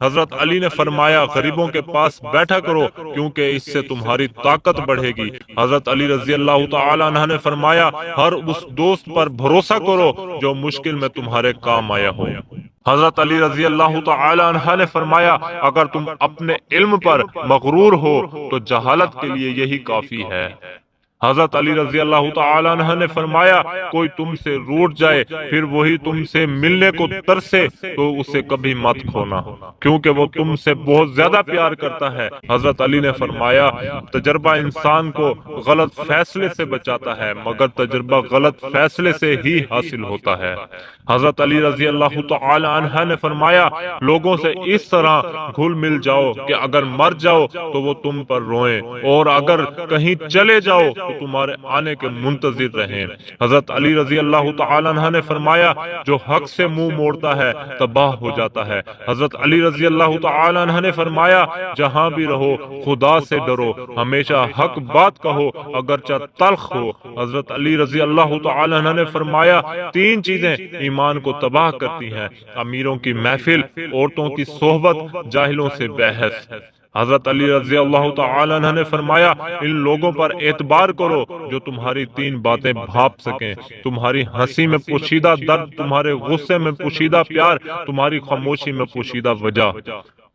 حضرت علی نے فرمایا غریبوں کے پاس بیٹھا کرو کیونکہ اس سے تمہاری طاقت بڑھے گی۔ حضرت علی رضی اللہ تعالی عنہ نے فرمایا ہر اس دوست پر بھروسہ کرو جو مشکل میں تمہارے کام آیا ہو۔ حضرت علی رضی اللہ تعالی عنہ نے فرمایا اگر تم اپنے علم پر مغرور ہو تو جہالت کے لیے یہی کافی ہے۔ حضرت علی رضی اللہ تعالی عنہ نے فرمایا کوئی تم سے روٹھ جائے پھر وہی تم سے ملنے کو ترسے تو اسے کبھی مت کھونا کیونکہ وہ تم سے بہت زیادہ پیار کرتا ہے۔ حضرت علی نے فرمایا تجربہ انسان کو غلط فیصلے سے بچاتا ہے مگر تجربہ غلط فیصلے سے ہی حاصل ہوتا ہے۔ حضرت علی رضی اللہ تعالی عنہ نے فرمایا لوگوں سے اس طرح گھل مل جاؤ کہ اگر مر جاؤ تو وہ تم پر روئیں اور اگر کہیں چلے جاؤ تو تمہارے آنے کے منتظر رہیں۔ حضرت علی رضی اللہ تعالی عنہ نے فرمایا جو حق سے منہ موڑتا ہے تباہ ہو جاتا ہے۔ حضرت علی رضی اللہ تعالی عنہ نے فرمایا جہاں بھی رہو خدا سے ڈرو، ہمیشہ حق بات کہو اگرچہ تلخ ہو۔ حضرت علی رضی اللہ تعالی عنہ نے فرمایا تین چیزیں ایمان کو تباہ کرتی ہیں: امیروں کی محفل، عورتوں کی صحبت، جاہلوں سے بحث۔ حضرت علی رضی اللہ تعالی عنہ نے فرمایا ان لوگوں پر اعتبار کرو جو تمہاری تین باتیں بھاپ سکیں: تمہاری ہنسی میں پوشیدہ درد، تمہارے غصے میں پوشیدہ پیار، تمہاری خاموشی میں پوشیدہ وجہ۔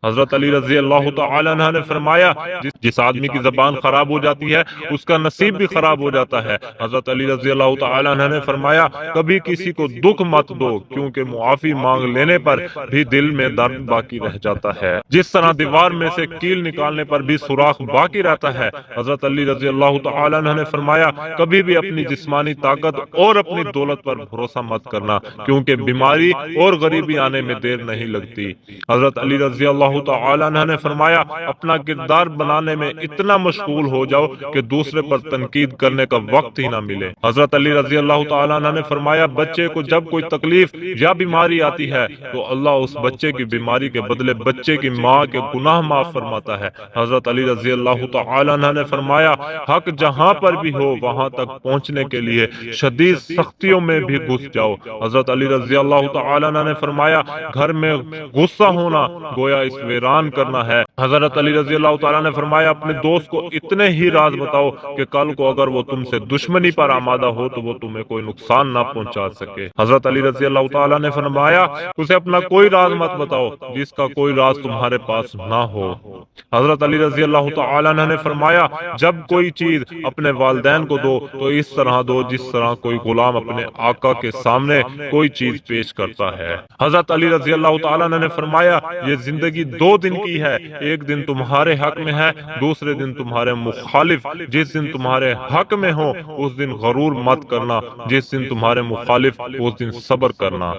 حضرت علی رضی اللہ تعالی عنہ نے فرمایا جس آدمی کی زبان خراب ہو جاتی ہے اس کا نصیب بھی خراب ہو جاتا ہے۔ حضرت علی رضی اللہ تعالی عنہ نے فرمایا کبھی کسی کو دکھ مت دو کیونکہ معافی مانگ لینے پر بھی دل میں درد باقی رہ جاتا ہے، جس طرح دیوار میں سے کیل نکالنے پر بھی سوراخ باقی رہتا ہے۔ حضرت علی رضی اللہ تعالی عنہ نے فرمایا کبھی بھی اپنی جسمانی طاقت اور اپنی دولت پر بھروسہ مت کرنا کیونکہ بیماری اور غریبی آنے میں دیر نہیں لگتی۔ حضرت علی رضی اللہ تعالی عنہ نے فرمایا اپنا کردار بنانے میں اتنا مشغول ہو جاؤ کہ دوسرے پر تنقید کرنے کا وقت ہی نہ ملے۔ حضرت علی رضی اللہ تعالی عنہ نے فرمایا بچے کو جب کوئی تکلیف یا بیماری آتی ہے تو اللہ اس بچے کی بیماری کے بدلے بچے کی ماں کے گناہ معاف فرماتا ہے۔ حضرت علی رضی اللہ تعالی عنہ نے فرمایا حق جہاں پر بھی ہو وہاں تک پہنچنے کے لیے شدید سختیوں میں بھی گھس جاؤ۔ حضرت علی رضی اللہ تعالی عنہ نے فرمایا گھر میں غصہ ہونا گویا اس ویران کرنا ہے۔ حضرت علی رضی اللہ تعالیٰ نے فرمایا اپنے دوست کو اتنے ہی راز بتاؤ کہ کل کو اگر وہ تم سے دشمنی پر آمادہ ہو تو وہ تمہیں کوئی نقصان نہ پہنچا سکے۔ حضرت علی رضی اللہ تعالیٰ نے فرمایا اسے اپنا کوئی راز مت بتاؤ جس کا کوئی راز تمہارے پاس نہ ہو۔ حضرت علی رضی اللہ تعالیٰ نے فرمایا جب کوئی چیز اپنے والدین کو دو تو اس طرح دو جس طرح کوئی غلام اپنے آقا کے سامنے کوئی چیز پیش کرتا ہے۔ حضرت علی رضی اللہ تعالیٰ نے فرمایا یہ زندگی دو دن کی ہے، ایک دن تمہارے حق میں ہے، دوسرے دن تمہارے مخالف۔ جس دن تمہارے حق میں ہو اس دن غرور مت کرنا، جس دن تمہارے مخالف اس دن صبر کرنا۔